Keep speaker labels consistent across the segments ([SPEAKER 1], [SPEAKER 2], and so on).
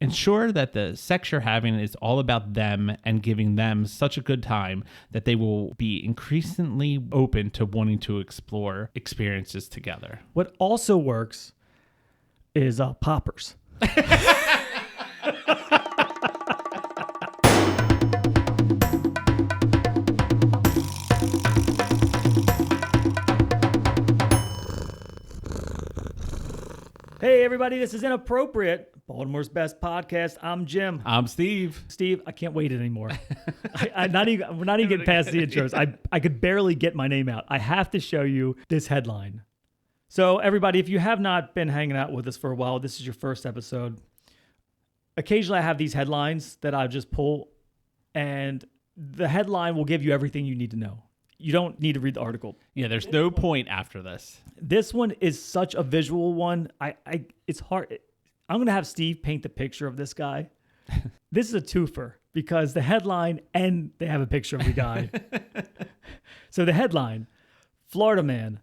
[SPEAKER 1] Ensure that the sex you're having is all about them and giving them such a good time that they will be increasingly open to wanting to explore experiences together.
[SPEAKER 2] What also works is poppers. Hey, everybody, this is Inappropriate, Baltimore's best podcast. I'm Jim.
[SPEAKER 1] I'm Steve.
[SPEAKER 2] Steve, I can't wait anymore. We're not even getting past the intros. I could barely get my name out. I have to show you this headline. So, everybody, if you have not been hanging out with us for a while, this is your first episode. Occasionally, I have these headlines that I just pull, and the headline will give you everything you need to know. You don't need to read the article.
[SPEAKER 1] Yeah, there's no point after this.
[SPEAKER 2] This one is such a visual one. It's hard. I'm going to have Steve paint the picture of this guy. This is a twofer because the headline and they have a picture of the guy. So the headline, Florida man,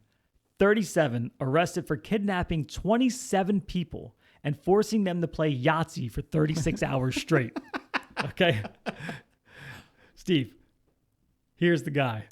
[SPEAKER 2] 37, arrested for kidnapping 27 people and forcing them to play Yahtzee for 36 hours straight. Okay. Steve, here's the guy.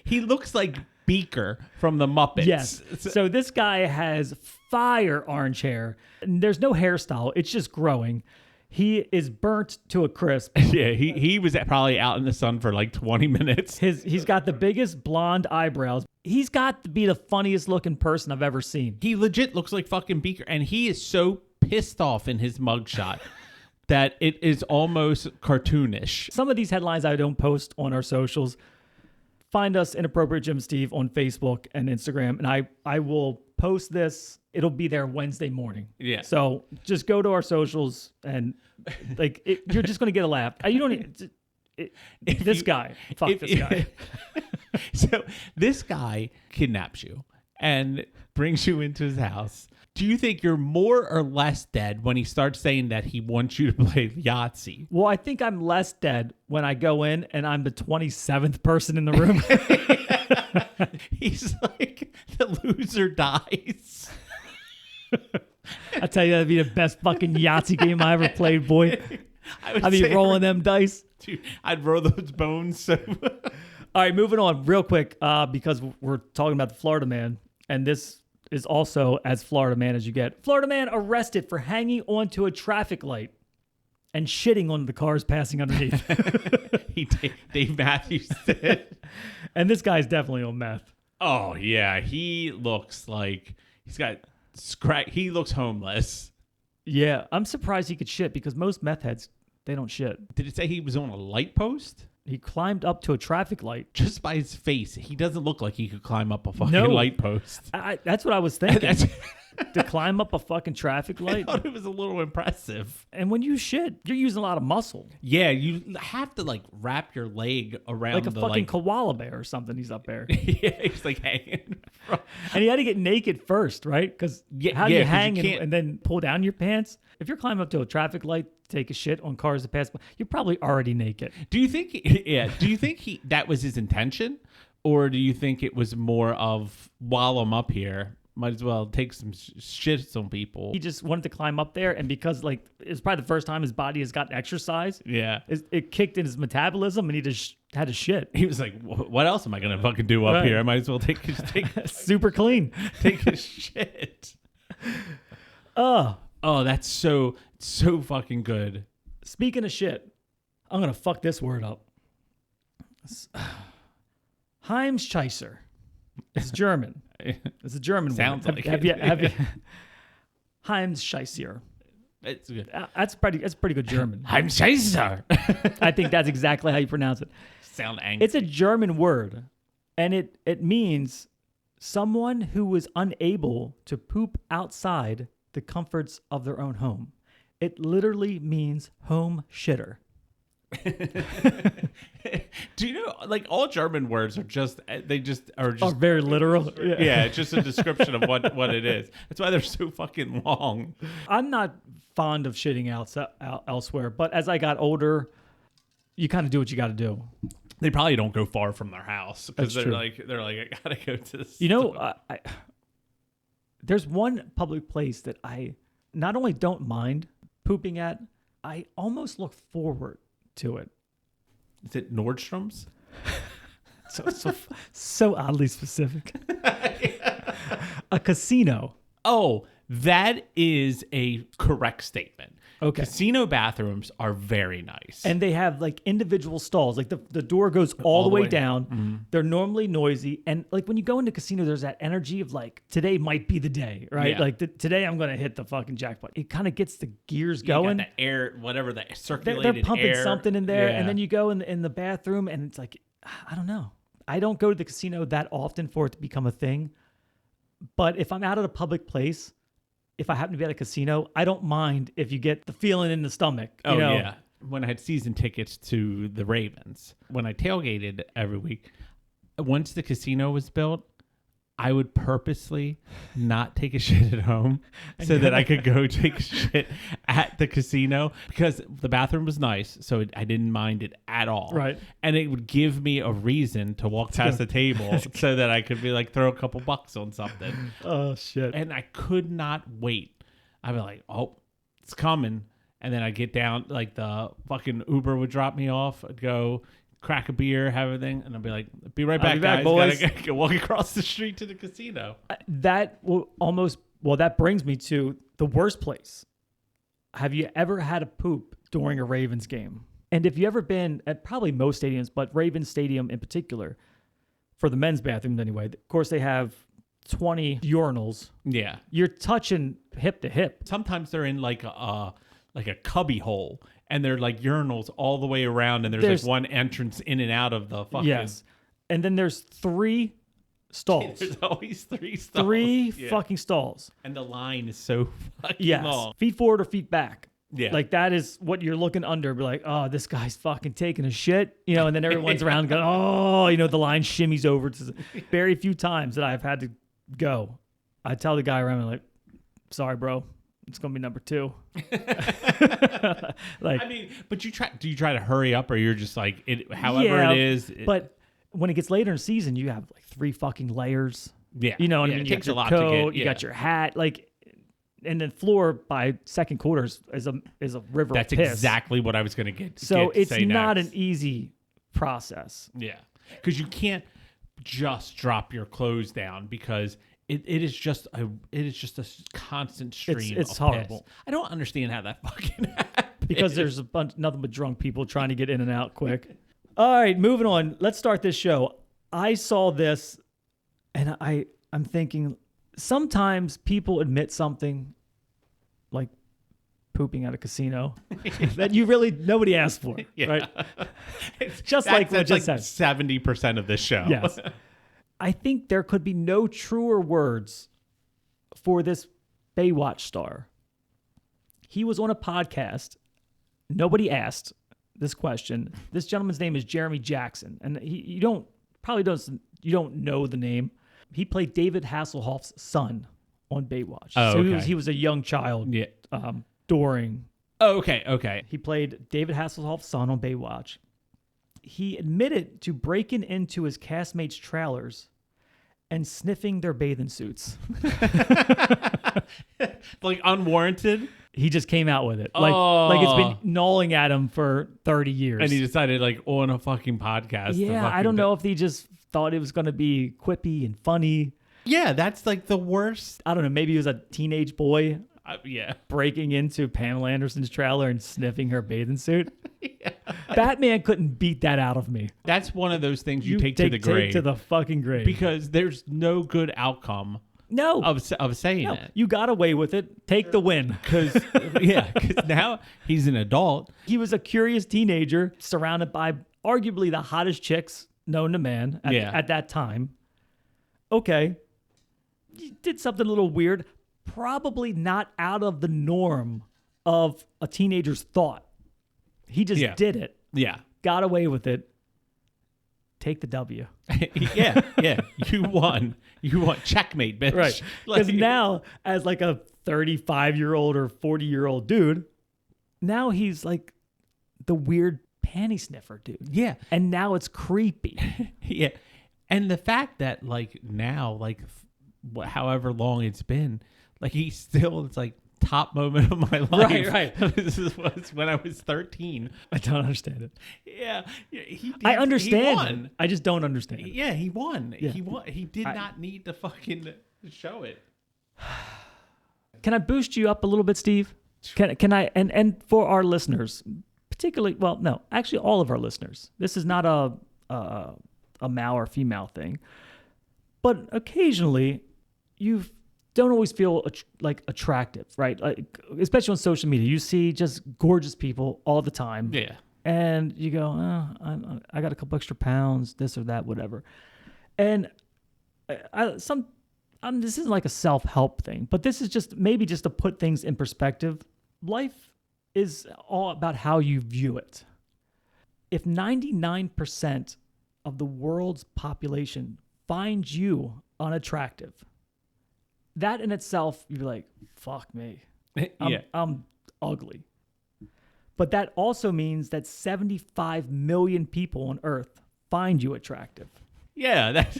[SPEAKER 1] He looks like Beaker from the Muppets.
[SPEAKER 2] Yes. So this guy has fire orange hair. There's no hairstyle. It's just growing. He is burnt to a crisp.
[SPEAKER 1] Yeah, he was probably out in the sun for like 20 minutes.
[SPEAKER 2] He's got the biggest blonde eyebrows. He's got to be the funniest looking person I've ever seen.
[SPEAKER 1] He legit looks like fucking Beaker, and he is so pissed off in his mugshot that it is almost cartoonish.
[SPEAKER 2] Some of these headlines I don't post on our socials. Find us Inappropriate Jim Steve on Facebook and Instagram, and I will post this. It'll be there Wednesday morning.
[SPEAKER 1] Yeah.
[SPEAKER 2] So just go to our socials and you're just gonna get a laugh. You don't need this guy. Fuck this guy.
[SPEAKER 1] So this guy kidnaps you and brings you into his house. Do you think you're more or less dead when he starts saying that he wants you to play Yahtzee?
[SPEAKER 2] Well, I think I'm less dead when I go in and I'm the 27th person in the room.
[SPEAKER 1] He's like, the loser dies.
[SPEAKER 2] I tell you, that'd be the best fucking Yahtzee game I ever played, boy. I'd be rolling them dice.
[SPEAKER 1] Dude, I'd roll those bones. So.
[SPEAKER 2] All right, moving on real quick because we're talking about the Florida man, and this is also as Florida man as you get. Florida man arrested for hanging onto a traffic light and shitting on the cars passing underneath.
[SPEAKER 1] Dave Matthews did.
[SPEAKER 2] And this guy's definitely on meth.
[SPEAKER 1] Oh, yeah. He looks like he's got he looks homeless.
[SPEAKER 2] Yeah, I'm surprised he could shit because most meth heads, they don't shit.
[SPEAKER 1] Did it say he was on a light post?
[SPEAKER 2] He climbed up to a traffic light.
[SPEAKER 1] Just by his face, he doesn't look like he could climb up a fucking light post.
[SPEAKER 2] That's what I was thinking. To climb up a fucking traffic light?
[SPEAKER 1] I thought it was a little impressive.
[SPEAKER 2] And when you shit, you're using a lot of muscle.
[SPEAKER 1] Yeah, you have to like wrap your leg around
[SPEAKER 2] like a fucking koala bear or something. He's up there.
[SPEAKER 1] Yeah, he's like hanging.
[SPEAKER 2] And he had to get naked first, right? Because how do you hang and then pull down your pants? If you're climbing up to a traffic light to take a shit on cars that pass by, you're probably already naked.
[SPEAKER 1] Do you think? Do you think that was his intention, or do you think it was more of while I'm up here, might as well take some shits on people?
[SPEAKER 2] He just wanted to climb up there, and because it's probably the first time his body has gotten exercise.
[SPEAKER 1] Yeah,
[SPEAKER 2] it kicked in his metabolism, and he just had to shit.
[SPEAKER 1] He was like, "What else am I gonna fucking do up here? I might as well take
[SPEAKER 2] super clean,
[SPEAKER 1] take a shit." Oh, that's so fucking good.
[SPEAKER 2] Speaking of shit, I'm gonna fuck this word up. Heimscheißer. It's German. It's a German
[SPEAKER 1] Sounds
[SPEAKER 2] word.
[SPEAKER 1] like
[SPEAKER 2] have you Heimscheißer.
[SPEAKER 1] It's good.
[SPEAKER 2] That's pretty good German.
[SPEAKER 1] Heimscheißer.
[SPEAKER 2] I think that's exactly how you pronounce it.
[SPEAKER 1] Sound angry.
[SPEAKER 2] It's a German word, and it means someone who is unable to poop outside the comforts of their own home. It literally means home shitter.
[SPEAKER 1] Do you know, like, all German words are just
[SPEAKER 2] very literal.
[SPEAKER 1] Yeah, it's just a description of what it is. That's why they're so fucking long.
[SPEAKER 2] I'm not fond of shitting elsewhere, but as I got older, you kind of do what you got to do.
[SPEAKER 1] They probably don't go far from their house because they're
[SPEAKER 2] true.
[SPEAKER 1] like I gotta go to this.
[SPEAKER 2] You know, There's one public place that I not only don't mind pooping at, I almost look forward to it.
[SPEAKER 1] Is it Nordstrom's?
[SPEAKER 2] So oddly specific. A casino.
[SPEAKER 1] Oh, that is a correct statement.
[SPEAKER 2] Okay.
[SPEAKER 1] Casino bathrooms are very nice.
[SPEAKER 2] And they have like individual stalls. Like the door goes all the way down.
[SPEAKER 1] Mm-hmm.
[SPEAKER 2] They're normally noisy. And like when you go into casino, there's that energy of like, today might be the day, right?
[SPEAKER 1] Yeah.
[SPEAKER 2] Like today I'm going to hit the fucking jackpot. It kind of gets the gears
[SPEAKER 1] You got
[SPEAKER 2] going.
[SPEAKER 1] the air, whatever the circulated
[SPEAKER 2] They're pumping
[SPEAKER 1] air.
[SPEAKER 2] something in there.
[SPEAKER 1] Yeah.
[SPEAKER 2] And then you go in the bathroom and it's like, I don't know. I don't go to the casino that often for it to become a thing. But if I'm out at a public place, if I happen to be at a casino, I don't mind if you get the feeling in the stomach. You know?
[SPEAKER 1] Yeah. When I had season tickets to the Ravens, when I tailgated every week, once the casino was built, I would purposely not take a shit at home so that I could go take a shit at the casino because the bathroom was nice. So I didn't mind it at all.
[SPEAKER 2] Right.
[SPEAKER 1] And it would give me a reason to walk past the table so that I could be like, throw a couple bucks on something.
[SPEAKER 2] Oh, shit.
[SPEAKER 1] And I could not wait. I'd be like, oh, it's coming. And then I get down, like the fucking Uber would drop me off. I'd go crack a beer, have everything, and I'll be like, be right back,
[SPEAKER 2] be back,
[SPEAKER 1] guys.
[SPEAKER 2] boys.
[SPEAKER 1] Gotta walk across the street to the casino.
[SPEAKER 2] That that brings me to the worst place. Have you ever had a poop during a Ravens game? And if you ever been at probably most stadiums, but Ravens Stadium in particular, for the men's bathrooms anyway, of course they have 20 urinals.
[SPEAKER 1] Yeah.
[SPEAKER 2] You're touching hip to hip.
[SPEAKER 1] Sometimes they're in like a cubby hole, and they're like urinals all the way around, and there's like one entrance in and out of the fucking...
[SPEAKER 2] Yes. And then there's 3 stalls.
[SPEAKER 1] There's always 3 stalls.
[SPEAKER 2] 3
[SPEAKER 1] Yeah.
[SPEAKER 2] fucking stalls.
[SPEAKER 1] And the line is so fucking
[SPEAKER 2] Yes.
[SPEAKER 1] long.
[SPEAKER 2] Feet forward or feet back.
[SPEAKER 1] Yeah.
[SPEAKER 2] Like that is what you're looking under. Be like, oh, this guy's fucking taking a shit. You know, and then everyone's around going, oh, you know, the line shimmies over. To very few times that I've had to go. I tell the guy around me, like, sorry, bro. It's going to be number 2. Like,
[SPEAKER 1] I mean, but do you try to hurry up, or you're just like, however it is?
[SPEAKER 2] But when it gets later in the season, you have like 3 fucking layers.
[SPEAKER 1] Yeah.
[SPEAKER 2] You know what I
[SPEAKER 1] Yeah,
[SPEAKER 2] mean?
[SPEAKER 1] it
[SPEAKER 2] You
[SPEAKER 1] takes
[SPEAKER 2] got
[SPEAKER 1] a
[SPEAKER 2] your
[SPEAKER 1] lot
[SPEAKER 2] coat,
[SPEAKER 1] to get.
[SPEAKER 2] you got your hat, like, and the floor by second quarters is a river
[SPEAKER 1] That's
[SPEAKER 2] of piss.
[SPEAKER 1] exactly what I was going to get.
[SPEAKER 2] So it's
[SPEAKER 1] say
[SPEAKER 2] not
[SPEAKER 1] next.
[SPEAKER 2] an easy process.
[SPEAKER 1] Yeah, because you can't just drop your clothes down because it is just a constant stream.
[SPEAKER 2] It's
[SPEAKER 1] of
[SPEAKER 2] horrible.
[SPEAKER 1] piss. I don't understand how that fucking happens.
[SPEAKER 2] Because there's a bunch, nothing but drunk people trying to get in and out quick. All right, moving on. Let's start this show. I saw this, and I'm thinking sometimes people admit something like pooping at a casino that nobody asked for, right?
[SPEAKER 1] It's
[SPEAKER 2] Just like what
[SPEAKER 1] that's
[SPEAKER 2] just
[SPEAKER 1] like
[SPEAKER 2] said.
[SPEAKER 1] 70% of this show.
[SPEAKER 2] Yes. I think there could be no truer words for this Baywatch star. He was on a podcast. Nobody asked this question. This gentleman's name is Jeremy Jackson, and you don't know the name. He played David Hasselhoff's son on Baywatch.
[SPEAKER 1] Oh,
[SPEAKER 2] so
[SPEAKER 1] okay.
[SPEAKER 2] he was a young child
[SPEAKER 1] Yeah.
[SPEAKER 2] during.
[SPEAKER 1] Oh, okay.
[SPEAKER 2] He played David Hasselhoff's son on Baywatch. He admitted to breaking into his castmates' trailers and sniffing their bathing suits.
[SPEAKER 1] Like unwarranted.
[SPEAKER 2] He just came out with it. Like it's been gnawing at him for 30 years.
[SPEAKER 1] And he decided, like, on a fucking podcast.
[SPEAKER 2] Yeah, I don't know if he just thought it was going to be quippy and funny.
[SPEAKER 1] Yeah, that's like the worst.
[SPEAKER 2] I don't know. Maybe he was a teenage boy
[SPEAKER 1] Yeah.
[SPEAKER 2] breaking into Pamela Anderson's trailer and sniffing her bathing suit. Yeah. Batman couldn't beat that out of me.
[SPEAKER 1] That's one of those things you take to the grave.
[SPEAKER 2] Take to the fucking grave.
[SPEAKER 1] Because there's no good outcome
[SPEAKER 2] no.
[SPEAKER 1] of saying
[SPEAKER 2] No,
[SPEAKER 1] it.
[SPEAKER 2] you got away with it. Take the win.
[SPEAKER 1] Because now he's an adult.
[SPEAKER 2] He was a curious teenager surrounded by arguably the hottest chicks known to man at that time. Okay. You did something a little weird. Probably not out of the norm of a teenager's thought. He just did it.
[SPEAKER 1] Yeah.
[SPEAKER 2] Got away with it. Take the W.
[SPEAKER 1] yeah. You won. Checkmate, bitch.
[SPEAKER 2] Right. Because now, as like a 35-year-old or 40-year-old dude, now he's like the weird panty sniffer dude.
[SPEAKER 1] Yeah.
[SPEAKER 2] And now it's creepy.
[SPEAKER 1] Yeah. And the fact that like now, like however long it's been, like it's like top moment of my life.
[SPEAKER 2] Right.
[SPEAKER 1] This was when I was 13.
[SPEAKER 2] I don't understand it.
[SPEAKER 1] Yeah, he did,
[SPEAKER 2] I understand.
[SPEAKER 1] He won.
[SPEAKER 2] I just don't understand.
[SPEAKER 1] Yeah, he won.
[SPEAKER 2] Yeah.
[SPEAKER 1] He won. He did not need to fucking show it.
[SPEAKER 2] Can I boost you up a little bit, Steve? Can I and for our listeners, particularly, well, no, actually all of our listeners. This is not a male or female thing, but occasionally you don't always feel like attractive, right? Like, especially on social media, you see just gorgeous people all the time.
[SPEAKER 1] Yeah.
[SPEAKER 2] And you go, I got a couple extra pounds, this or that, whatever. And this isn't like a self-help thing, but this is just maybe just to put things in perspective. Life is all about how you view it. If 99% of the world's population finds you unattractive, that in itself, you're like, fuck me. I'm ugly. But that also means that 75 million people on Earth find you attractive.
[SPEAKER 1] Yeah, that's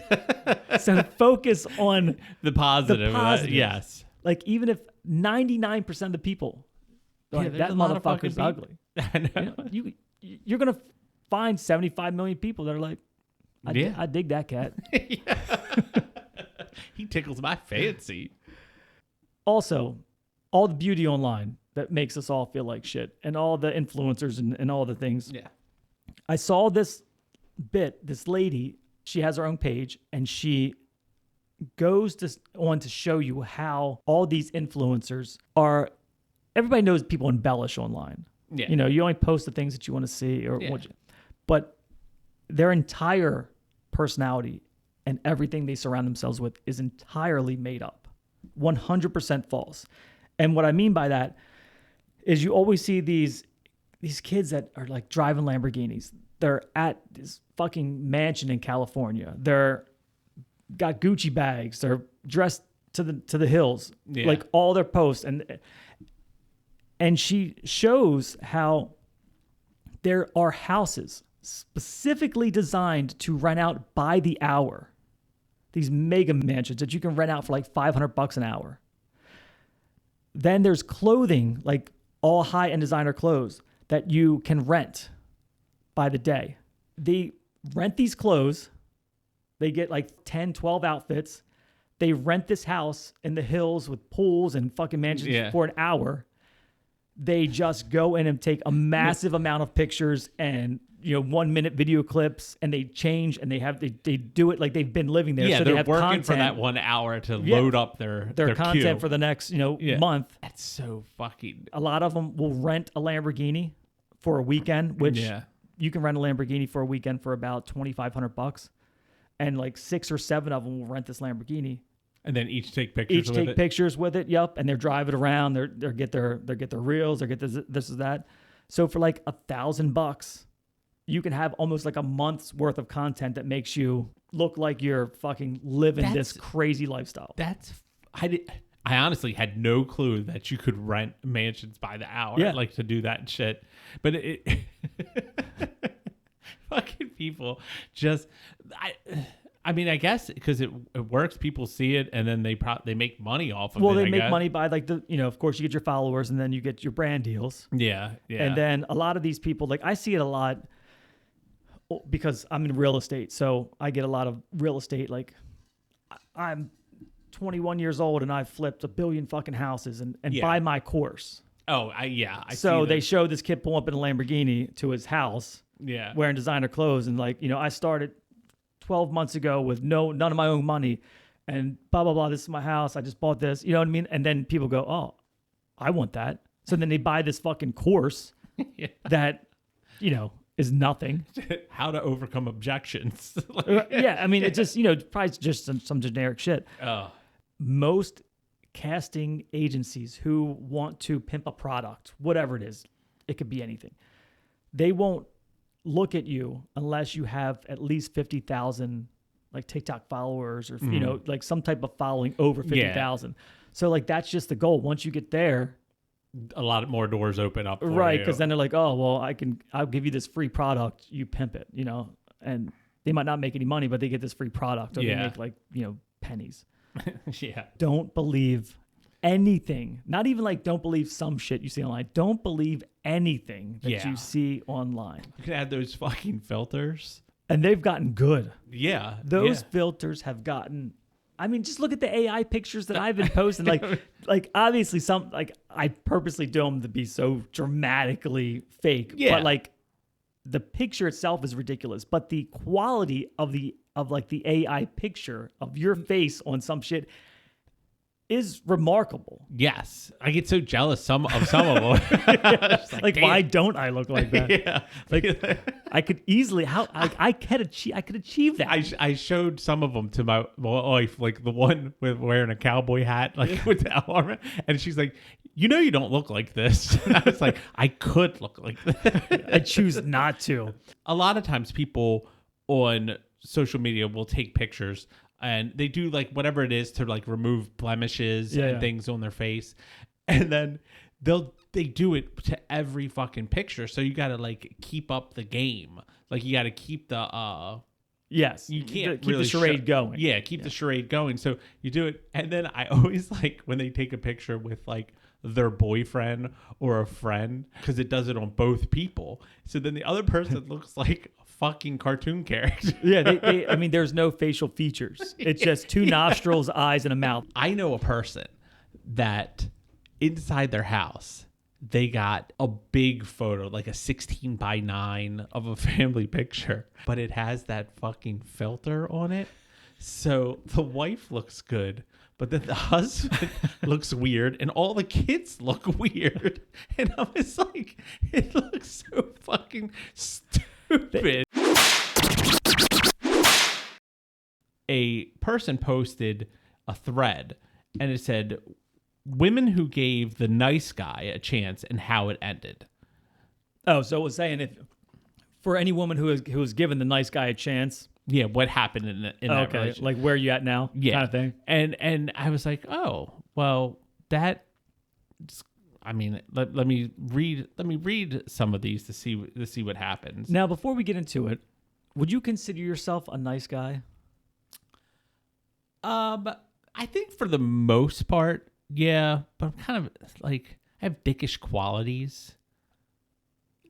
[SPEAKER 2] So focus on
[SPEAKER 1] the positive. Yes.
[SPEAKER 2] Like, even if 99% of the people, like, that motherfucker's ugly.
[SPEAKER 1] I know.
[SPEAKER 2] You're going to find 75 million people that are like, I dig that cat.
[SPEAKER 1] He tickles my fancy.
[SPEAKER 2] Also, all the beauty online that makes us all feel like shit, and all the influencers and all the things.
[SPEAKER 1] Yeah.
[SPEAKER 2] I saw this lady, she has her own page, and she goes on to show you how all these influencers are, everybody knows people embellish online.
[SPEAKER 1] Yeah.
[SPEAKER 2] You only post the things that you want to see, but their entire personality and everything they surround themselves with is entirely made up. 100% false. And what I mean by that is you always see these kids that are like driving Lamborghinis. They're at this fucking mansion in California. They're got Gucci bags. They're dressed to the hills.
[SPEAKER 1] Yeah.
[SPEAKER 2] Like, all their posts, and she shows how there are houses specifically designed to rent out by the hour. These mega mansions that you can rent out for like $500 an hour. Then there's clothing, like all high-end designer clothes that you can rent by the day. They rent these clothes. They get like 10, 12 outfits. They rent this house in the hills with pools and fucking mansions for an hour. They just go in and take a massive amount of pictures and 1 minute video clips, and they change, and they do it like they've been living there.
[SPEAKER 1] Yeah,
[SPEAKER 2] so
[SPEAKER 1] they're
[SPEAKER 2] they have
[SPEAKER 1] working
[SPEAKER 2] content,
[SPEAKER 1] for that 1 hour to load up their
[SPEAKER 2] content
[SPEAKER 1] queue.
[SPEAKER 2] for the next month.
[SPEAKER 1] That's so fucking.
[SPEAKER 2] A lot of them will rent a Lamborghini for a weekend, which you can rent a Lamborghini for a weekend for about $2,500, and like 6 or 7 of them will rent this Lamborghini.
[SPEAKER 1] And then each take pictures with it.
[SPEAKER 2] Yep, and they're driving around. They get their reels. They get this is that. So for like $1,000, you can have almost like a month's worth of content that makes you look like you're fucking living this crazy lifestyle.
[SPEAKER 1] I honestly had no clue that you could rent mansions by the hour, like to do that shit. But fucking people just, I mean, I guess because it works, people see it, and then they make money off of it.
[SPEAKER 2] Well, they make money by like of course you get your followers, and then you get your brand deals.
[SPEAKER 1] Yeah.
[SPEAKER 2] And then a lot of these people, like, I see it a lot because I'm in real estate, so I get a lot of real estate. Like, I'm 21 years old and I've flipped 1 billion fucking houses and buy my course.
[SPEAKER 1] Oh, I
[SPEAKER 2] so they show this kid pull up in a Lamborghini to his house, wearing designer clothes, and like, I started 12 months ago with none of my own money, and blah blah blah. This is my house. I just bought this. You know what I mean? And then people go, "Oh, I want that." So then they buy this fucking course that, is nothing.
[SPEAKER 1] How to overcome objections.
[SPEAKER 2] I mean, it just, probably just some generic shit.
[SPEAKER 1] Oh.
[SPEAKER 2] Most casting agencies who want to pimp a product, whatever it is, it could be anything. They won't look at you unless you have at least 50,000 like TikTok followers, or like some type of following over 50,000. So like, that's just the goal. Once you get there,
[SPEAKER 1] a lot more doors open up for
[SPEAKER 2] right?
[SPEAKER 1] you.
[SPEAKER 2] Because then they're like, oh well, I'll give you this free product, you pimp it, and they might not make any money, but they get this free product, or they make like pennies.
[SPEAKER 1] Yeah.
[SPEAKER 2] Don't believe anything. Not even like don't believe some shit you see online. Don't believe anything that
[SPEAKER 1] Yeah.
[SPEAKER 2] you see online.
[SPEAKER 1] You can add those fucking filters.
[SPEAKER 2] And they've gotten good.
[SPEAKER 1] Yeah.
[SPEAKER 2] Those
[SPEAKER 1] yeah.
[SPEAKER 2] filters have gotten. I mean, just look at the AI pictures that I've been posting. Like obviously some like I purposely do them to be so dramatically fake.
[SPEAKER 1] Yeah.
[SPEAKER 2] But like the picture itself is ridiculous. But the quality of the AI picture of your face on some shit is remarkable.
[SPEAKER 1] Yes. I get so jealous of some of them.
[SPEAKER 2] Like why don't I look like that?
[SPEAKER 1] Yeah.
[SPEAKER 2] Like I could easily I could achieve that.
[SPEAKER 1] I showed some of them to my wife, like the one with wearing a cowboy hat, like with the armor, and she's like, "You know, you don't look like this." And I was like, "I could look like this."
[SPEAKER 2] I choose not to.
[SPEAKER 1] A lot of times, people on social media will take pictures and they do like whatever it is to like remove blemishes and things on their face, and then they do it to every fucking picture. So you got to like keep up the game. Like you got to keep the
[SPEAKER 2] Yes,
[SPEAKER 1] you can't
[SPEAKER 2] keep
[SPEAKER 1] really
[SPEAKER 2] the charade going.
[SPEAKER 1] Yeah, keep the charade going. So you do it, and then I always like when they take a picture with like their boyfriend or a friend because it does it on both people. So then the other person looks like a fucking cartoon character.
[SPEAKER 2] Yeah, they I mean, there's no facial features. It's just two nostrils, eyes, and a mouth.
[SPEAKER 1] I know a person that inside their house, they got a big photo, like a 16:9 of a family picture, but it has that fucking filter on it. So the wife looks good, but then the husband looks weird and all the kids look weird. And I was like, it looks so fucking stupid. A person posted a thread and it said, "Women who gave the nice guy a chance and how it ended."
[SPEAKER 2] Oh, so it was saying if for any woman who was given the nice guy a chance.
[SPEAKER 1] Yeah, what happened in that relationship.
[SPEAKER 2] Like where you at now?
[SPEAKER 1] Yeah.
[SPEAKER 2] Kind of thing.
[SPEAKER 1] And I was like, oh, well, that. I mean, let me read some of these to see what happens.
[SPEAKER 2] Now, before we get into it, would you consider yourself a nice guy?
[SPEAKER 1] I think for the most part, yeah, but I'm kind of like I have dickish qualities.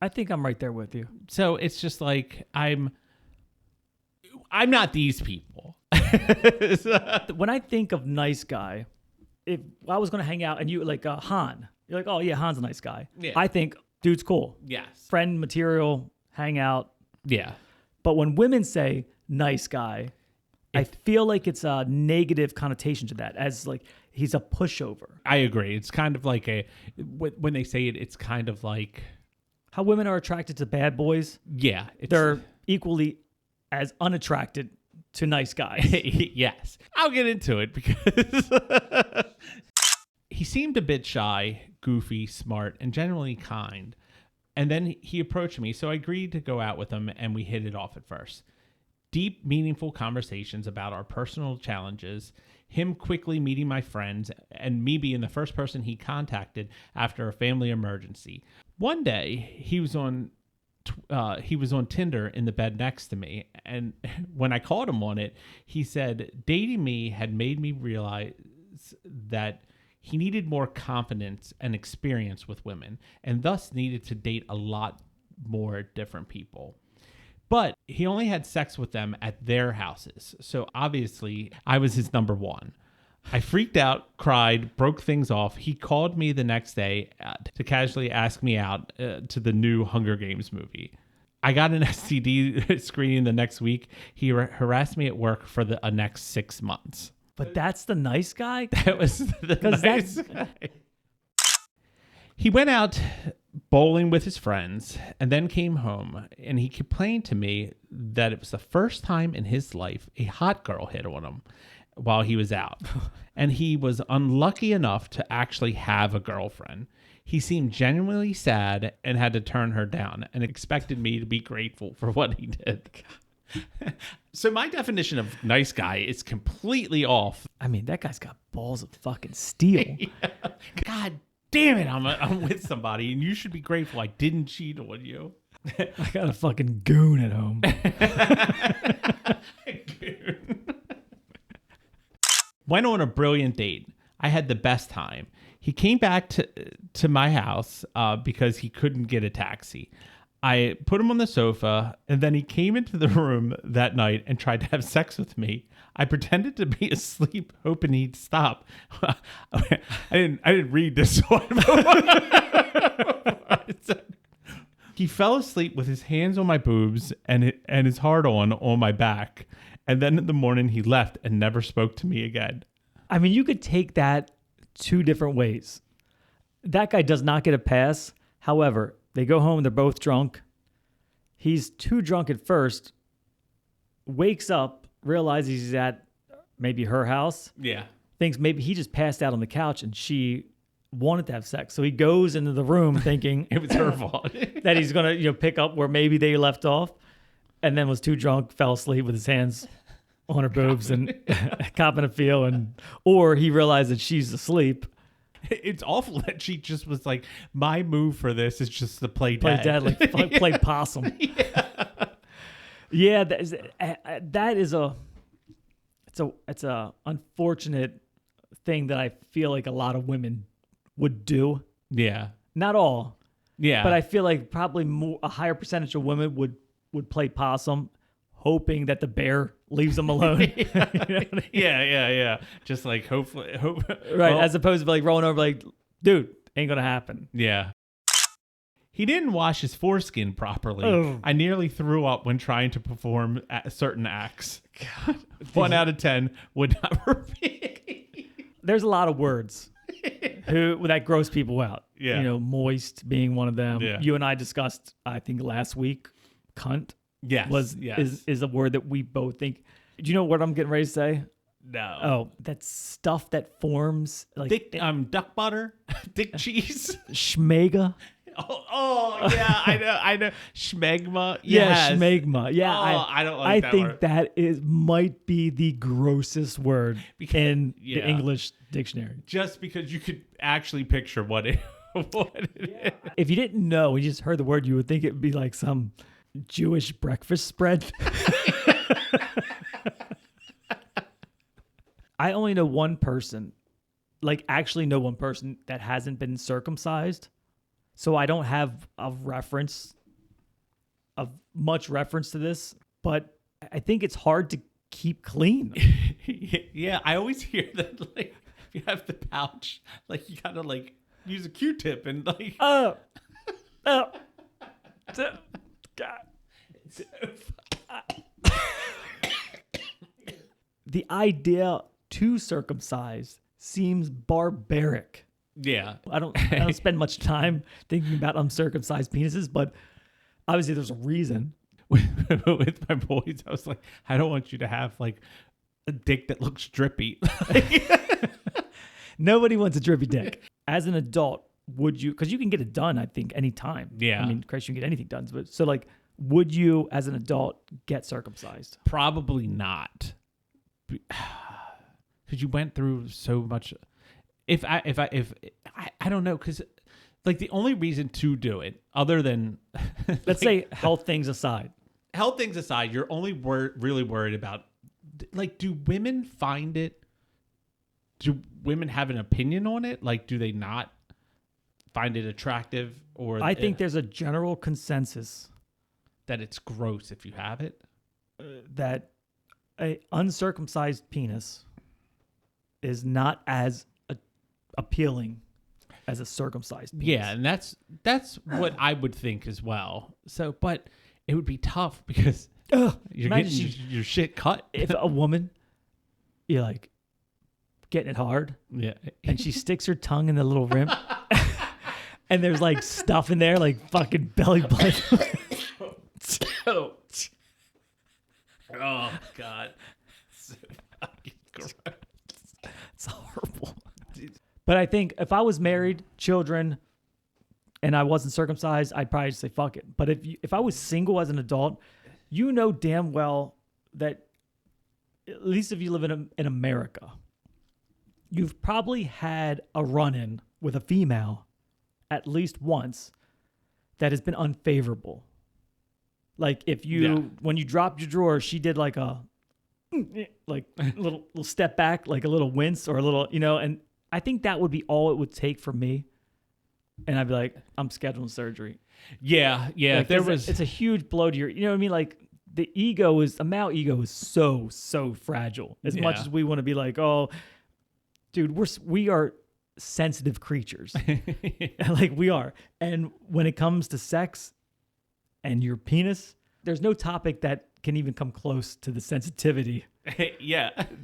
[SPEAKER 2] I think I'm right there with you.
[SPEAKER 1] So it's just like I'm not these people.
[SPEAKER 2] When I think of nice guy, if I was going to hang out and you like Han, you're like, oh yeah, Han's a nice guy.
[SPEAKER 1] Yeah.
[SPEAKER 2] I think dude's cool.
[SPEAKER 1] Yes.
[SPEAKER 2] Friend material, hang out.
[SPEAKER 1] Yeah.
[SPEAKER 2] But when women say nice guy, I feel like it's a negative connotation to that, as like he's a pushover.
[SPEAKER 1] I agree. It's kind of like when they say it, it's kind of like
[SPEAKER 2] how women are attracted to bad boys.
[SPEAKER 1] Yeah.
[SPEAKER 2] They're equally as unattracted to nice guys.
[SPEAKER 1] Yes. I'll get into it because he seemed a bit shy, goofy, smart, and generally kind. And then he approached me, so I agreed to go out with him, and we hit it off at first. Deep, meaningful conversations about our personal challenges, him quickly meeting my friends, and me being the first person he contacted after a family emergency. One day, he was on Tinder in the bed next to me, and when I called him on it, he said dating me had made me realize that he needed more confidence and experience with women, and thus needed to date a lot more different people. But he only had sex with them at their houses, so obviously I was his number one. I freaked out, cried, broke things off. He called me the next day to casually ask me out to the new Hunger Games movie. I got an STD screening the next week. He harassed me at work for the next 6 months.
[SPEAKER 2] But that's the nice guy?
[SPEAKER 1] That was the nice guy. He went out bowling with his friends and then came home, and he complained to me that it was the first time in his life a hot girl hit on him while he was out. And he was unlucky enough to actually have a girlfriend. He seemed genuinely sad and had to turn her down and expected me to be grateful for what he did. So my definition of nice guy is completely off.
[SPEAKER 2] I mean, that guy's got balls of fucking steel.
[SPEAKER 1] Yeah. God damn it, I'm with somebody, and you should be grateful I didn't cheat on you.
[SPEAKER 2] I got a fucking goon at home.
[SPEAKER 1] Goon. Went on a brilliant date. I had the best time. He came back to my house because he couldn't get a taxi. I put him on the sofa, and then he came into the room that night and tried to have sex with me. I pretended to be asleep, hoping he'd stop. I didn't read this one. He fell asleep with his hands on my boobs and his hard on my back. And then in the morning, he left and never spoke to me again.
[SPEAKER 2] I mean, you could take that two different ways. That guy does not get a pass. However, they go home, they're both drunk. He's too drunk at first, wakes up, realizes he's at maybe her house.
[SPEAKER 1] Yeah.
[SPEAKER 2] Thinks maybe he just passed out on the couch and she wanted to have sex. So he goes into the room thinking
[SPEAKER 1] It was her fault.
[SPEAKER 2] that he's going to pick up where maybe they left off, and then was too drunk, fell asleep with his hands on her boobs and copping a feel, or he realized that she's asleep.
[SPEAKER 1] It's awful that she just was like, my move for this is just to play dead.
[SPEAKER 2] Like play possum. Yeah, that is it's a unfortunate thing that I feel like a lot of women would do.
[SPEAKER 1] Yeah.
[SPEAKER 2] Not all.
[SPEAKER 1] Yeah.
[SPEAKER 2] But I feel like probably a higher percentage of women would play possum, hoping that the bear leaves them alone. You know what I mean?
[SPEAKER 1] Yeah. Just like hope.
[SPEAKER 2] Right.
[SPEAKER 1] Well,
[SPEAKER 2] as opposed to like rolling over like, dude, ain't gonna happen.
[SPEAKER 1] yeah. He didn't wash his foreskin properly.
[SPEAKER 2] Oh.
[SPEAKER 1] I nearly threw up when trying to perform certain acts. God. 1 out of 10 would not repeat.
[SPEAKER 2] There's a lot of words that gross people out.
[SPEAKER 1] Yeah.
[SPEAKER 2] Moist being one of them.
[SPEAKER 1] Yeah.
[SPEAKER 2] You and I discussed, I think last week, cunt.
[SPEAKER 1] Yes.
[SPEAKER 2] Is a word that we both think. Do you know what I'm getting ready to say?
[SPEAKER 1] No.
[SPEAKER 2] Oh, that's stuff that forms like
[SPEAKER 1] Dick, duck butter, dick cheese.
[SPEAKER 2] schmega.
[SPEAKER 1] Oh yeah, I know. Schmegma.
[SPEAKER 2] Yeah,
[SPEAKER 1] Yes.
[SPEAKER 2] schmegma. Yeah,
[SPEAKER 1] I don't like that
[SPEAKER 2] I think
[SPEAKER 1] word.
[SPEAKER 2] that might be the grossest word in the
[SPEAKER 1] yeah.
[SPEAKER 2] English dictionary.
[SPEAKER 1] Just because you could actually picture what it is.
[SPEAKER 2] If you didn't know, you just heard the word, you would think it'd be like some Jewish breakfast spread. I only know one person, actually know one person that hasn't been circumcised. So I don't have much reference to this, but I think it's hard to keep clean.
[SPEAKER 1] Yeah, I always hear that if you have the pouch, you gotta use a Q-tip and
[SPEAKER 2] God. The idea to circumcise seems barbaric.
[SPEAKER 1] Yeah.
[SPEAKER 2] I don't spend much time thinking about uncircumcised penises, but obviously there's a reason.
[SPEAKER 1] With my boys, I was like, I don't want you to have a dick that looks drippy.
[SPEAKER 2] Nobody wants a drippy dick. As an adult, would you, because you can get it done, I think, anytime.
[SPEAKER 1] Yeah.
[SPEAKER 2] I mean, Christ, you can get anything done. But so would you, as an adult, get circumcised?
[SPEAKER 1] Probably not. Because you went through so much. If I don't know, because the only reason to do it, other than
[SPEAKER 2] let's say health things aside,
[SPEAKER 1] you're only really worried about do women find it? Do women have an opinion on it? Do they not find it attractive? Or
[SPEAKER 2] I think there's a general consensus
[SPEAKER 1] that it's gross if you have it.
[SPEAKER 2] That a uncircumcised penis is not as appealing as a circumcised penis.
[SPEAKER 1] Yeah, and that's what I would think as well. So, but it would be tough because you're getting your shit cut.
[SPEAKER 2] If a woman, you're getting it hard,
[SPEAKER 1] Yeah,
[SPEAKER 2] and she sticks her tongue in the little rim, and there's stuff in there, fucking belly button.
[SPEAKER 1] Oh God, so fucking gross.
[SPEAKER 2] It's horrible. But I think if I was married, children, and I wasn't circumcised, I'd probably just say fuck it. But if I was single as an adult, you know damn well that, at least if you live in America, you've probably had a run-in with a female at least once that has been unfavorable. When you dropped your drawer, she did a like little step back, like a little wince or a little, and I think that would be all it would take for me. And I'd be like, I'm scheduling surgery.
[SPEAKER 1] Yeah.
[SPEAKER 2] Like, it's a huge blow to your, you know what I mean? Like the male ego is so fragile. As much as we want to be like, oh, dude, we are sensitive creatures. Like we are. And when it comes to sex and your penis, there's no topic that can even come close to the sensitivity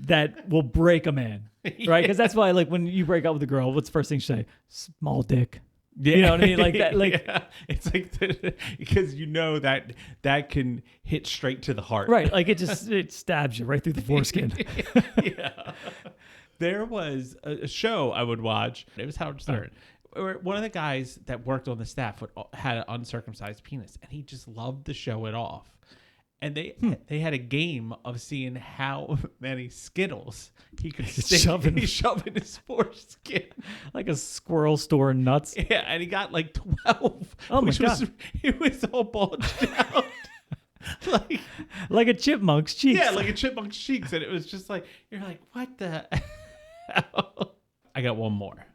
[SPEAKER 2] that will break a man, right? Because that's why, like, when you break up with a girl, what's the first thing you say? Small dick. You know what I mean? Like that. Like
[SPEAKER 1] it's like because that can hit straight to the heart,
[SPEAKER 2] right? Like it stabs you right through the foreskin.
[SPEAKER 1] Yeah. There was a show I would watch. It was Howard Stern. Where one of the guys that worked on the staff had an uncircumcised penis, and he just loved to show it off. And they had a game of seeing how many Skittles he could shove in his foreskin.
[SPEAKER 2] Like a squirrel storing nuts.
[SPEAKER 1] Yeah, and he got like 12.
[SPEAKER 2] Oh my God.
[SPEAKER 1] It was all bulged out.
[SPEAKER 2] like a chipmunk's cheeks.
[SPEAKER 1] Yeah, like a chipmunk's cheeks. And it was just like, you're like, what the hell? I got one more.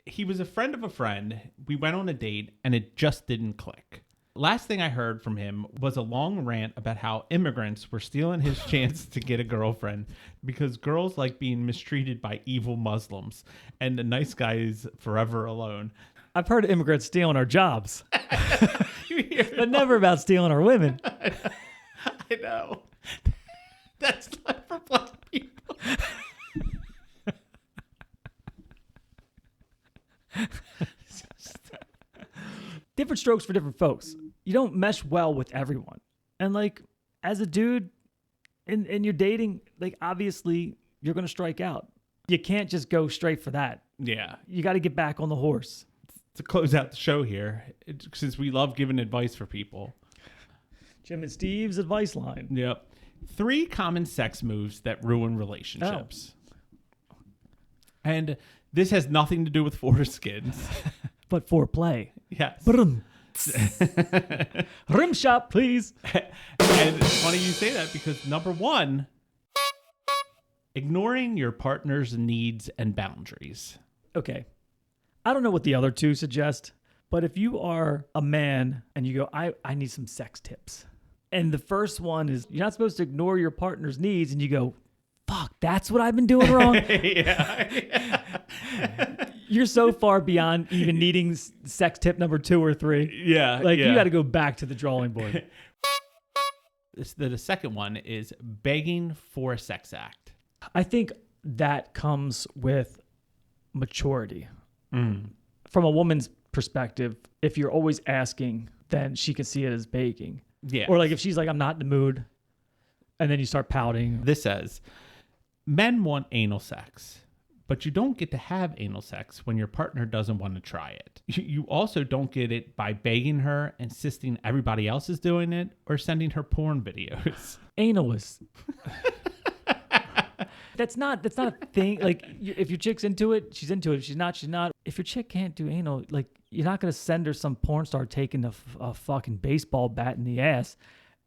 [SPEAKER 1] He was a friend of a friend. We went on a date, and it just didn't click. Last thing I heard from him was a long rant about how immigrants were stealing his chance to get a girlfriend because girls like being mistreated by evil Muslims and the nice guy is forever alone.
[SPEAKER 2] I've heard of immigrants stealing our jobs, but never about stealing our women.
[SPEAKER 1] I know. That's not for black people.
[SPEAKER 2] Different strokes for different folks. You don't mesh well with everyone. And like, as a dude and you're dating, like, obviously you're going to strike out. You can't just go straight for that.
[SPEAKER 1] Yeah.
[SPEAKER 2] You got to get back on the horse.
[SPEAKER 1] To close out the show here, since we love giving advice for people.
[SPEAKER 2] Jim and Steve's advice line.
[SPEAKER 1] Yep. 3 common sex moves that ruin relationships. Oh. And this has nothing to do with foreskins.
[SPEAKER 2] But foreplay.
[SPEAKER 1] Yes.
[SPEAKER 2] Rim shot, please.
[SPEAKER 1] And it's funny you say that because number 1, ignoring your partner's needs and boundaries.
[SPEAKER 2] Okay. I don't know what the other 2 suggest, but if you are a man and you go, I need some sex tips. And the first one is you're not supposed to ignore your partner's needs, and you go, fuck, that's what I've been doing wrong.
[SPEAKER 1] Yeah.
[SPEAKER 2] You're so far beyond even needing sex tip number 2 or 3.
[SPEAKER 1] Yeah.
[SPEAKER 2] Like, you got to go back to the drawing board.
[SPEAKER 1] The second one is begging for a sex act.
[SPEAKER 2] I think that comes with maturity. From a woman's perspective, if you're always asking, then she can see it as begging.
[SPEAKER 1] Yeah.
[SPEAKER 2] Or like if she's like, I'm not in the mood, and then you start pouting.
[SPEAKER 1] This says, men want anal sex, but you don't get to have anal sex when your partner doesn't want to try it. You also don't get it by begging her, insisting everybody else is doing it, or sending her porn videos.
[SPEAKER 2] Anal is... That's not a thing. Like, if your chick's into it, she's into it. If she's not, she's not. If your chick can't do anal, like, you're not going to send her some porn star taking a fucking baseball bat in the ass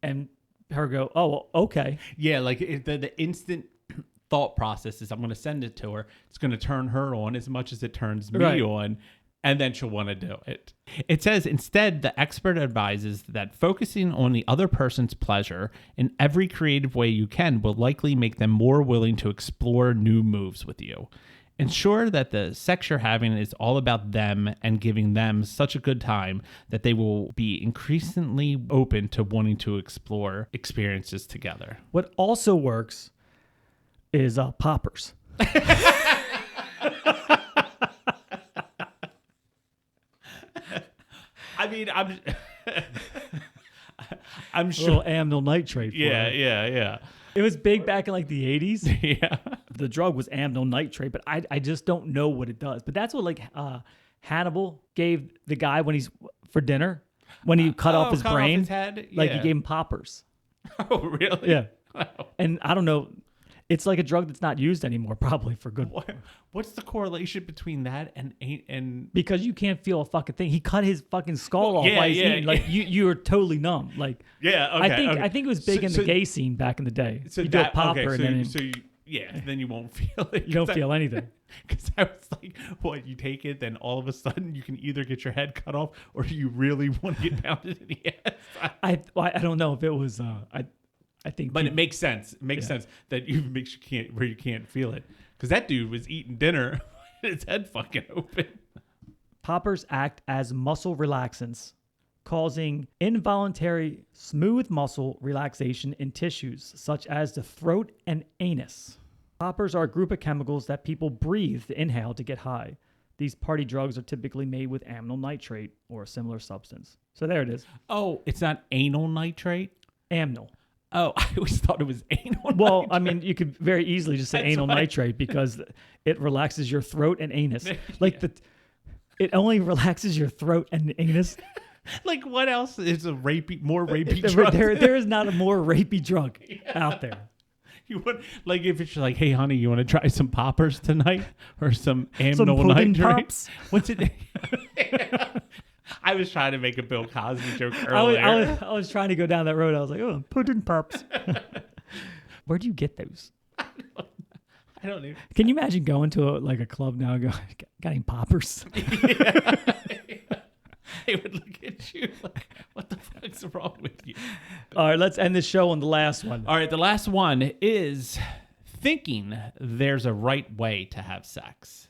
[SPEAKER 2] and her go, oh, okay.
[SPEAKER 1] Yeah, like the instant thought process is I'm going to send it to her. It's going to turn her on as much as it turns me on. And then she'll want to do it. It says, instead, the expert advises that focusing on the other person's pleasure in every creative way you can will likely make them more willing to explore new moves with you. Ensure that the sex you're having is all about them and giving them such a good time that they will be increasingly open to wanting to explore experiences together.
[SPEAKER 2] What also works is poppers.
[SPEAKER 1] I mean, I'm sure.
[SPEAKER 2] A little amyl nitrate. For
[SPEAKER 1] Yeah.
[SPEAKER 2] It was big back in like the 80s.
[SPEAKER 1] Yeah.
[SPEAKER 2] The drug was amyl nitrate, but I just don't know what it does. But that's what like Hannibal gave the guy when he's for dinner, when he cut off his brain.
[SPEAKER 1] Off his head?
[SPEAKER 2] Like
[SPEAKER 1] Yeah.
[SPEAKER 2] he gave him poppers.
[SPEAKER 1] Oh, really?
[SPEAKER 2] Yeah.
[SPEAKER 1] Wow.
[SPEAKER 2] And I don't know. It's like a drug that's not used anymore, probably for good.
[SPEAKER 1] What's the correlation between that and
[SPEAKER 2] Because you can't feel a fucking thing. He cut his fucking skull off
[SPEAKER 1] yeah,
[SPEAKER 2] while he's
[SPEAKER 1] yeah,
[SPEAKER 2] eating. Like you are totally numb. Like
[SPEAKER 1] yeah, okay,
[SPEAKER 2] I think it was big in the gay scene back in the day.
[SPEAKER 1] So
[SPEAKER 2] you do a popper and
[SPEAKER 1] then you won't feel it.
[SPEAKER 2] you don't feel anything.
[SPEAKER 1] Because I was like, what, you take it, then all of a sudden you can either get your head cut off or do you really want to get pounded in the ass?
[SPEAKER 2] I don't know if it was I think,
[SPEAKER 1] but it makes sense. It makes sense that you can't feel it, because that dude was eating dinner, with his head fucking open.
[SPEAKER 2] Poppers act as muscle relaxants, causing involuntary smooth muscle relaxation in tissues such as the throat and anus. Poppers are a group of chemicals that people breathe to inhale to get high. These party drugs are typically made with amyl nitrate or a similar substance. So there it is.
[SPEAKER 1] Oh, it's not anal nitrate?
[SPEAKER 2] Amyl.
[SPEAKER 1] Oh, I always thought it was anal
[SPEAKER 2] Well,
[SPEAKER 1] nitrate.
[SPEAKER 2] I mean, you could very easily just say anal nitrate because it relaxes your throat and anus. Like it only relaxes your throat and anus.
[SPEAKER 1] Like, what else is more rapey drug?
[SPEAKER 2] There is not a more rapey drug out there.
[SPEAKER 1] You would, like, if it's like, hey, honey, you want to try some poppers tonight or some amyl
[SPEAKER 2] Puddin'
[SPEAKER 1] nitrate?
[SPEAKER 2] Pops?
[SPEAKER 1] What's it? I was trying to make a Bill Cosby joke earlier.
[SPEAKER 2] I was trying to go down that road. I was like, oh, Puddin' Pops. Where do you get those?
[SPEAKER 1] I don't know.
[SPEAKER 2] Can you imagine going to a club now and go, got any poppers?
[SPEAKER 1] Yeah. They would look at you like, what the fuck's wrong with you?
[SPEAKER 2] All right, let's end the show on the last one.
[SPEAKER 1] All right, the last one is thinking there's a right way to have sex.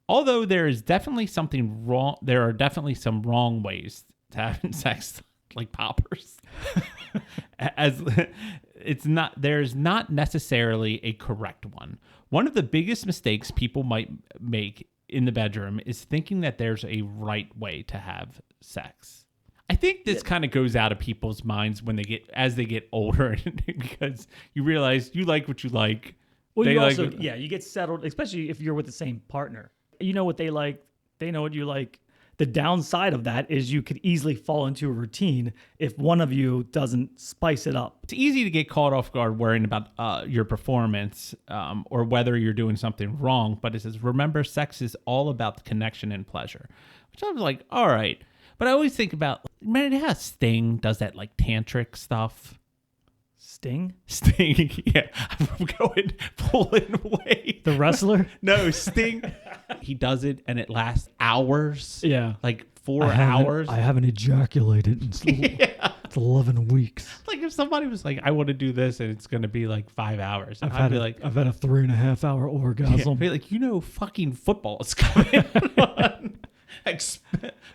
[SPEAKER 1] Although there is definitely something wrong, there are definitely some wrong ways to having sex, like poppers. There's not necessarily a correct one. One of the biggest mistakes people might make in the bedroom is thinking that there's a right way to have sex. I think this kind of goes out of people's minds as they get older, because you realize you like what you like.
[SPEAKER 2] Well, you get settled, especially if you're with the same partner. You know what they like, they know what you like. The downside of that is you could easily fall into a routine if one of you doesn't spice it up.
[SPEAKER 1] It's easy to get caught off guard worrying about your performance or whether you're doing something wrong. But it says, remember, sex is all about the connection and pleasure. Which I was like, all right. But I always think about, man, how Sting does that like tantric stuff.
[SPEAKER 2] Sting,
[SPEAKER 1] yeah. I'm going pulling away.
[SPEAKER 2] The wrestler?
[SPEAKER 1] No, Sting. He does it and it lasts hours.
[SPEAKER 2] Yeah.
[SPEAKER 1] Like 4 hours.
[SPEAKER 2] I haven't ejaculated in 11 weeks.
[SPEAKER 1] Like if somebody was like, I want to do this and it's going to be like 5 hours.
[SPEAKER 2] I've had a 3.5 hour orgasm.
[SPEAKER 1] Yeah, be like, fucking football is coming on.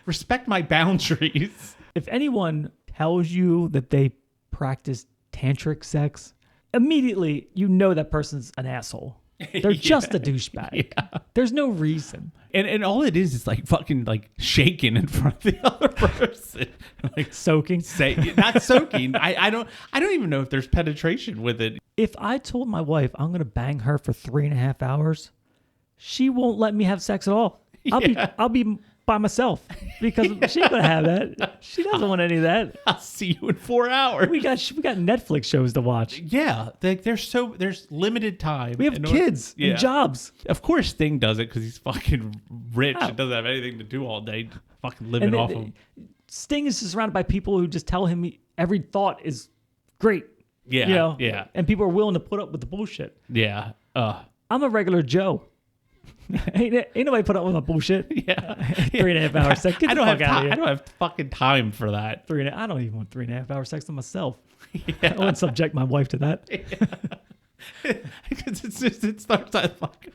[SPEAKER 1] Respect my boundaries.
[SPEAKER 2] If anyone tells you that they practice tantric sex, immediately you know that person's an asshole. They're just a douchebag. Yeah. There's no reason.
[SPEAKER 1] And all it is like fucking like shaking in front of the other person. Like
[SPEAKER 2] soaking.
[SPEAKER 1] Not soaking. I don't even know if there's penetration with it.
[SPEAKER 2] If I told my wife I'm gonna bang her for 3.5 hours, she won't let me have sex at all. I'll be by myself because she ain't gonna have that. She doesn't want any of that.
[SPEAKER 1] I'll see you in 4 hours.
[SPEAKER 2] We got Netflix shows to watch.
[SPEAKER 1] Yeah, there's limited time.
[SPEAKER 2] We have kids and jobs.
[SPEAKER 1] Of course, Sting does it because he's fucking rich and doesn't have anything to do all day. Fucking living off of.
[SPEAKER 2] Sting is surrounded by people who just tell him every thought is great.
[SPEAKER 1] Yeah, yeah.
[SPEAKER 2] And people are willing to put up with the bullshit.
[SPEAKER 1] Yeah.
[SPEAKER 2] I'm a regular Joe. ain't nobody put up with my bullshit.
[SPEAKER 1] Yeah.
[SPEAKER 2] 3.5 hours sex. Get the fuck out of here.
[SPEAKER 1] I don't have fucking time for that.
[SPEAKER 2] I don't even want 3.5 hours sex to myself. Yeah. I wouldn't subject my wife to that.
[SPEAKER 1] Because it starts at like,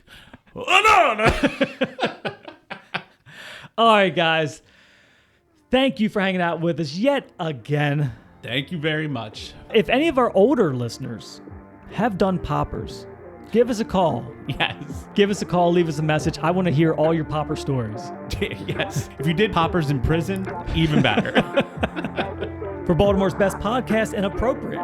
[SPEAKER 1] oh no.
[SPEAKER 2] All right, guys. Thank you for hanging out with us yet again.
[SPEAKER 1] Thank you very much.
[SPEAKER 2] If any of our older listeners have done poppers, give us a call.
[SPEAKER 1] Yes.
[SPEAKER 2] Give us a call. Leave us a message. I want to hear all your popper stories.
[SPEAKER 1] Yes. If you did poppers in prison, even better.
[SPEAKER 2] For Baltimore's best podcast, Inappropriate,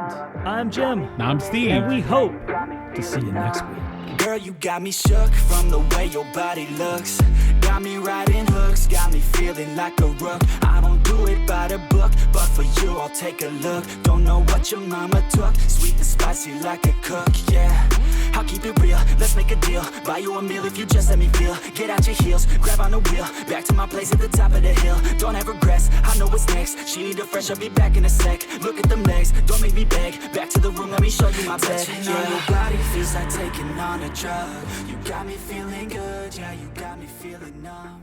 [SPEAKER 2] I'm Jim.
[SPEAKER 1] And I'm Steve.
[SPEAKER 2] And we hope to see you next week.
[SPEAKER 3] Girl, you got me shook from the way your body looks. Got me riding hooks, got me feeling like a rook. I don't do it by the book, but for you I'll take a look. Don't know what your mama took, sweet and spicy like a cook, yeah. I'll keep it real, let's make a deal. Buy you a meal if you just let me feel. Get out your heels, grab on the wheel. Back to my place at the top of the hill. Don't have regrets, I know what's next. She need a fresh, I'll be back in a sec. Look at them legs, don't make me beg. Back to the room, let me show you my bed. Yeah, your body feels like taking on a drug. You got me feeling good, yeah, you got me feeling numb.